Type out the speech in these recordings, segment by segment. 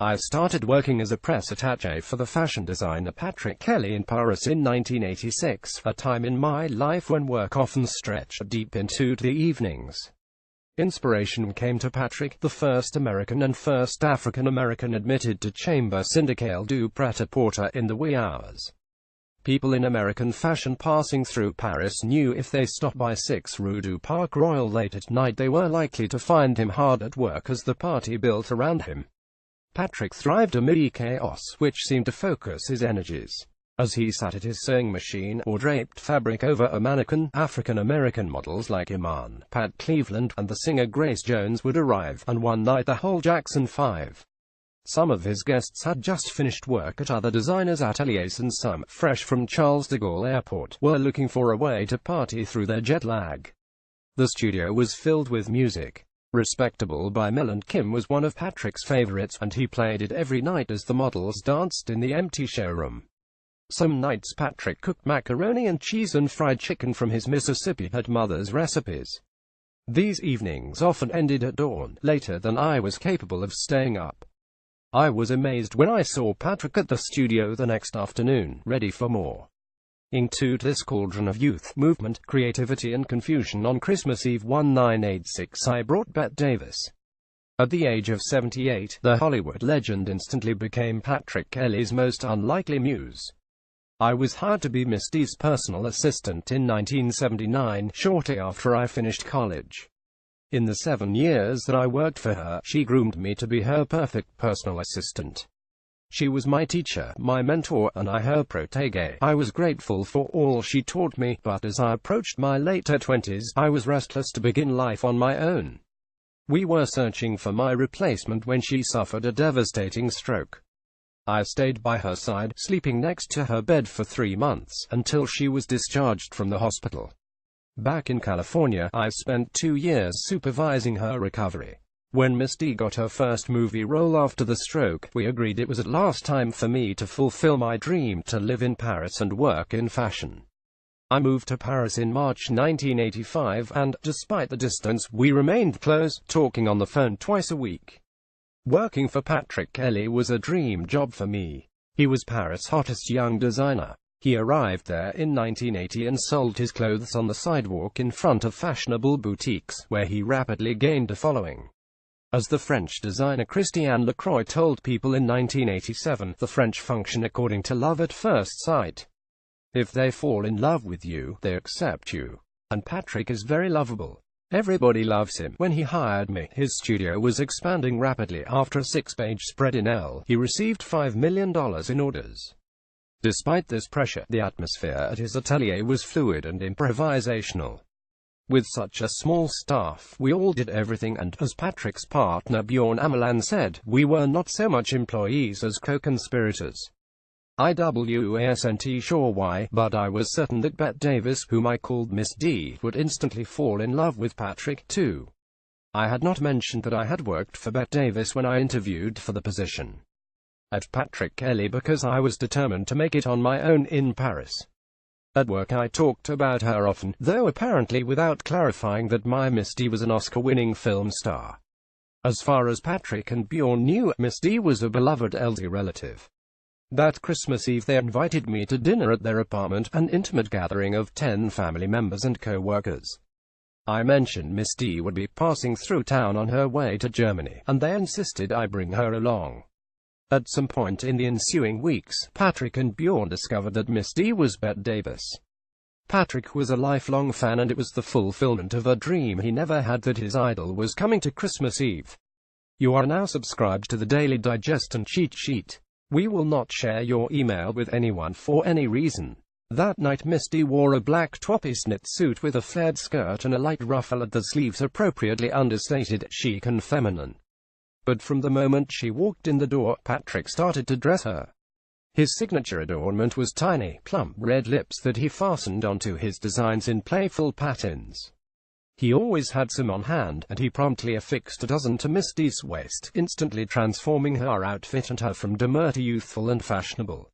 I started working as a press attaché for the fashion designer Patrick Kelly in Paris in 1986, a time in my life when work often stretched deep into the evenings. Inspiration came to Patrick, the first American and first African-American admitted to Chambre Syndicale du Pret-à-Porter in the wee hours. People in American fashion passing through Paris knew if they stopped by 6 Rue du Parc Royal late at night they were likely to find him hard at work as the party built around him. Patrick thrived amid chaos, which seemed to focus his energies. As he sat at his sewing machine, or draped fabric over a mannequin, African-American models like Iman, Pat Cleveland, and the singer Grace Jones would arrive, and one night the whole Jackson 5. Some of his guests had just finished work at other designers' ateliers and some, fresh from Charles de Gaulle Airport, were looking for a way to party through their jet lag. The studio was filled with music. Respectable by Mel and Kim was one of Patrick's favorites, and he played it every night as the models danced in the empty showroom. Some nights Patrick cooked macaroni and cheese and fried chicken from his Mississippi Hut mother's recipes. These evenings often ended at dawn, later than I was capable of staying up. I was amazed when I saw Patrick at the studio the next afternoon, ready for more. Into this cauldron of youth, movement, creativity and confusion on Christmas Eve 1986 I brought Bette Davis. At the age of 78, the Hollywood legend instantly became Patrick Kelly's most unlikely muse. I was hired to be Miss D's personal assistant in 1979, shortly after I finished college. In the 7 years that I worked for her, she groomed me to be her perfect personal assistant. She was my teacher, my mentor, and I her protégé. I was grateful for all she taught me, but as I approached my later 20s, I was restless to begin life on my own. We were searching for my replacement when she suffered a devastating stroke. I stayed by her side, sleeping next to her bed for 3 months, until she was discharged from the hospital. Back in California, I spent 2 years supervising her recovery. When Miss D got her first movie role after the stroke, we agreed it was at last time for me to fulfill my dream to live in Paris and work in fashion. I moved to Paris in March 1985, and, despite the distance, we remained close, talking on the phone twice a week. Working for Patrick Kelly was a dream job for me. He was Paris' hottest young designer. He arrived there in 1980 and sold his clothes on the sidewalk in front of fashionable boutiques, where he rapidly gained a following. As the French designer Christian Lacroix told people in 1987, the French function according to love at first sight. If they fall in love with you, they accept you. And Patrick is very lovable. Everybody loves him. When he hired me, his studio was expanding rapidly. After a 6-page spread in L, he received $5 million in orders. Despite this pressure, the atmosphere at his atelier was fluid and improvisational. With such a small staff, we all did everything, and, as Patrick's partner Bjorn Ameland said, we were not so much employees as co-conspirators. I wasn't sure why, but I was certain that Bette Davis, whom I called Miss D, would instantly fall in love with Patrick, too. I had not mentioned that I had worked for Bette Davis when I interviewed for the position at Patrick Kelly because I was determined to make it on my own in Paris. At work I talked about her often, though apparently without clarifying that my Miss D was an Oscar-winning film star. As far as Patrick and Bjorn knew, Miss D was a beloved elderly relative. That Christmas Eve they invited me to dinner at their apartment, an intimate gathering of 10 family members and co-workers. I mentioned Miss D would be passing through town on her way to Germany, and they insisted I bring her along. At some point in the ensuing weeks, Patrick and Bjorn discovered that Miss D was Bette Davis. Patrick was a lifelong fan, and it was the fulfillment of a dream he never had that his idol was coming to Christmas Eve. You are now subscribed to the Daily Digest and Cheat Sheet. We will not share your email with anyone for any reason. That night Miss D wore a black twappy knit suit with a flared skirt and a light ruffle at the sleeves, appropriately understated, chic and feminine. But from the moment she walked in the door, Patrick started to dress her. His signature adornment was tiny, plump red lips that he fastened onto his designs in playful patterns. He always had some on hand, and he promptly affixed a dozen to Miss D's waist, instantly transforming her outfit and her from demure to youthful and fashionable.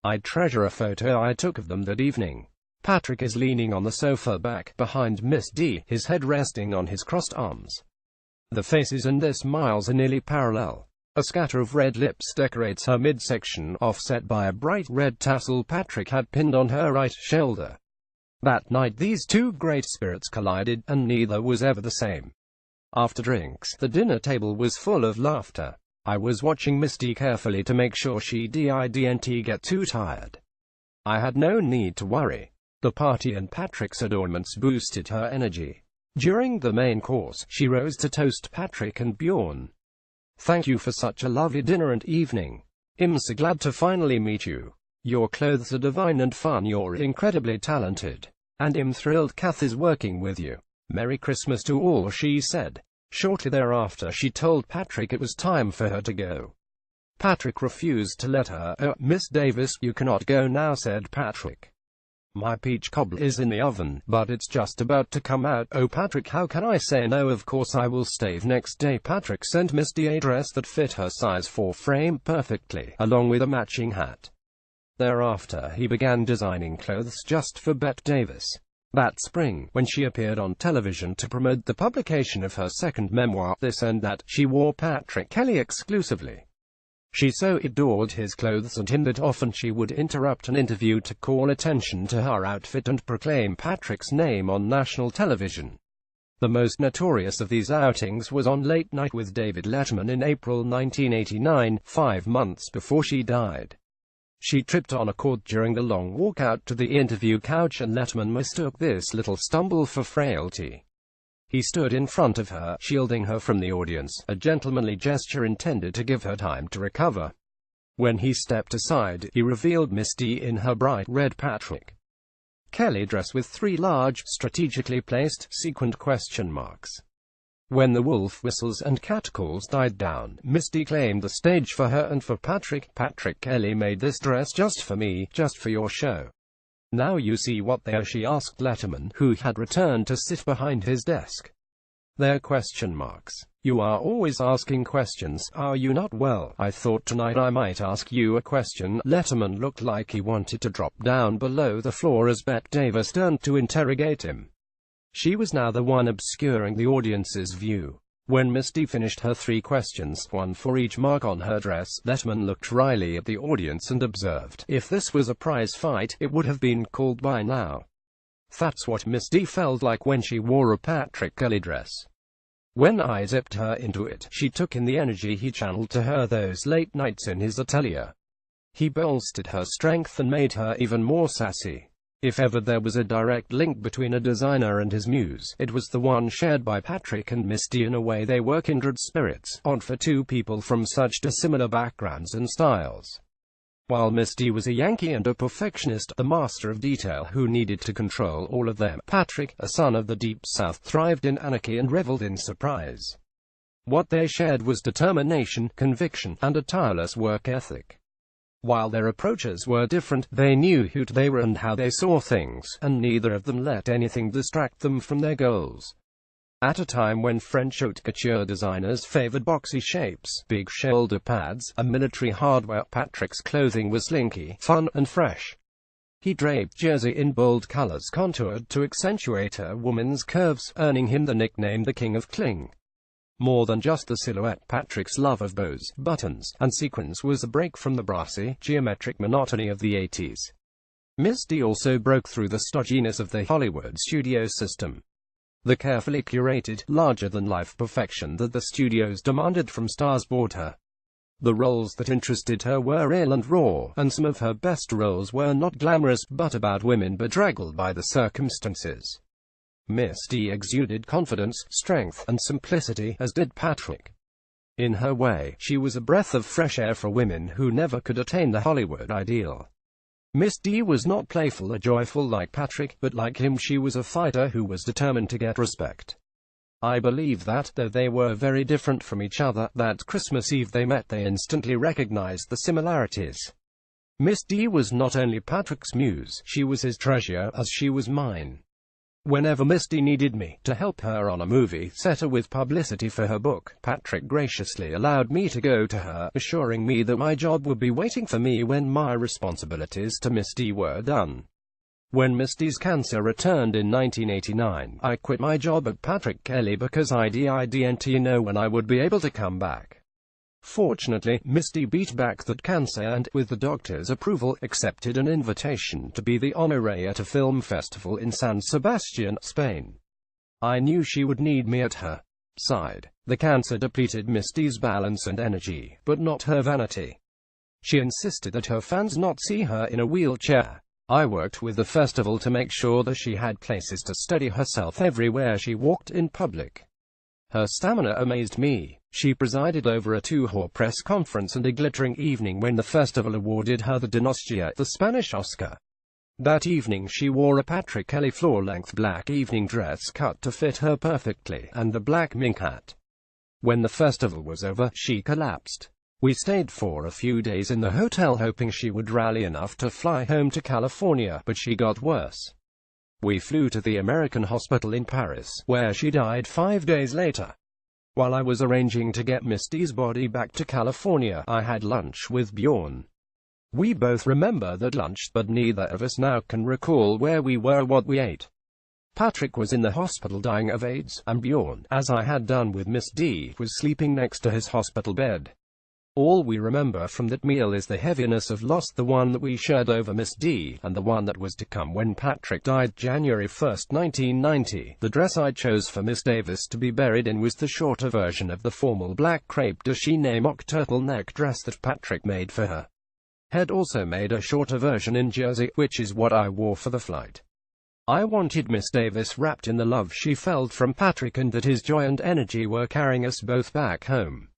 I treasure a photo I took of them that evening. Patrick is leaning on the sofa back behind Miss D, his head resting on his crossed arms. The faces and their smiles are nearly parallel. A scatter of red lips decorates her midsection, offset by a bright red tassel Patrick had pinned on her right shoulder. That night these two great spirits collided, and neither was ever the same. After drinks, the dinner table was full of laughter. I was watching Misty carefully to make sure she didn't get too tired. I had no need to worry. The party and Patrick's adornments boosted her energy. During the main course, she rose to toast Patrick and Bjorn. "Thank you for such a lovely dinner and evening. I'm so glad to finally meet you. Your clothes are divine and fun, you're incredibly talented. And I'm thrilled Kath is working with you. Merry Christmas to all," she said. Shortly thereafter she told Patrick it was time for her to go. Patrick refused to let her. "Miss Davis, you cannot go now," said Patrick. "My peach cobbler is in the oven, but it's just about to come out." "Oh Patrick, how can I say no? Of course I will stay." Next day Patrick sent Misty a dress that fit her size 4 frame perfectly, along with a matching hat. Thereafter he began designing clothes just for Bette Davis. That spring, when she appeared on television to promote the publication of her second memoir, This and That, she wore Patrick Kelly exclusively. She so adored his clothes and him that often she would interrupt an interview to call attention to her outfit and proclaim Patrick's name on national television. The most notorious of these outings was on Late Night with David Letterman in April 1989, 5 months before she died. She tripped on a cord during the long walk out to the interview couch, and Letterman mistook this little stumble for frailty. He stood in front of her, shielding her from the audience, a gentlemanly gesture intended to give her time to recover. When he stepped aside, he revealed Misty in her bright red Patrick Kelly dress with 3 large, strategically placed, sequined question marks. When the wolf whistles and catcalls died down, Misty claimed the stage for her and for Patrick. "Patrick Kelly made this dress just for me, just for your show. Now you see what they are," she asked Letterman, who had returned to sit behind his desk. "They're question marks. You are always asking questions, are you not? Well, I thought tonight I might ask you a question." Letterman looked like he wanted to drop down below the floor as Bette Davis turned to interrogate him. She was now the one obscuring the audience's view. When Misty finished her 3 questions, 1 for each mark on her dress, Letterman looked wryly at the audience and observed, "If this was a prize fight, it would have been called by now." That's what Misty felt like when she wore a Patrick Kelly dress. When I zipped her into it, she took in the energy he channeled to her those late nights in his atelier. He bolstered her strength and made her even more sassy. If ever there was a direct link between a designer and his muse, it was the one shared by Patrick and Misty. In a way they were kindred spirits, odd for 2 people from such dissimilar backgrounds and styles. While Misty was a Yankee and a perfectionist, the master of detail who needed to control all of them, Patrick, a son of the Deep South, thrived in anarchy and reveled in surprise. What they shared was determination, conviction, and a tireless work ethic. While their approaches were different, they knew who they were and how they saw things, and neither of them let anything distract them from their goals. At a time when French haute couture designers favored boxy shapes, big shoulder pads, and military hardware, Patrick's clothing was slinky, fun, and fresh. He draped jersey in bold colors contoured to accentuate a woman's curves, earning him the nickname the King of Cling. More than just the silhouette, Patrick's love of bows, buttons, and sequins was a break from the brassy, geometric monotony of the 80s. Misty also broke through the stodginess of the Hollywood studio system. The carefully curated, larger-than-life perfection that the studios demanded from stars bored her. The roles that interested her were real and raw, and some of her best roles were not glamorous, but about women bedraggled by the circumstances. Misty exuded confidence, strength, and simplicity, as did Patrick. In her way, she was a breath of fresh air for women who never could attain the Hollywood ideal. Misty was not playful or joyful like Patrick, but like him she was a fighter who was determined to get respect. I believe that, though they were very different from each other, that Christmas Eve they met they instantly recognized the similarities. Misty was not only Patrick's muse, she was his treasure, as she was mine. Whenever Misty needed me to help her on a movie set or with publicity for her book, Patrick graciously allowed me to go to her, assuring me that my job would be waiting for me when my responsibilities to Misty were done. When Misty's cancer returned in 1989, I quit my job at Patrick Kelly because I didn't know when I would be able to come back. Fortunately, Misty beat back that cancer and, with the doctor's approval, accepted an invitation to be the honoree at a film festival in San Sebastian, Spain. I knew she would need me at her side. The cancer depleted Misty's balance and energy, but not her vanity. She insisted that her fans not see her in a wheelchair. I worked with the festival to make sure that she had places to steady herself everywhere she walked in public. Her stamina amazed me. She presided over a 2-hour press conference and a glittering evening when the festival awarded her the Donostia, the Spanish Oscar. That evening she wore a Patrick Kelly floor-length black evening dress cut to fit her perfectly, and the black mink hat. When the festival was over, she collapsed. We stayed for a few days in the hotel hoping she would rally enough to fly home to California, but she got worse. We flew to the American hospital in Paris, where she died 5 days later. While I was arranging to get Misty's body back to California, I had lunch with Bjorn. We both remember that lunch, but neither of us now can recall where we were or what we ate. Patrick was in the hospital dying of AIDS, and Bjorn, as I had done with Miss D, was sleeping next to his hospital bed. All we remember from that meal is the heaviness of loss, the one that we shared over Miss D, and the one that was to come when Patrick died January 1, 1990. The dress I chose for Miss Davis to be buried in was the shorter version of the formal black crepe de Chine mock turtleneck dress that Patrick made for her. Had also made a shorter version in Jersey, which is what I wore for the flight. I wanted Miss Davis wrapped in the love she felt from Patrick and that his joy and energy were carrying us both back home.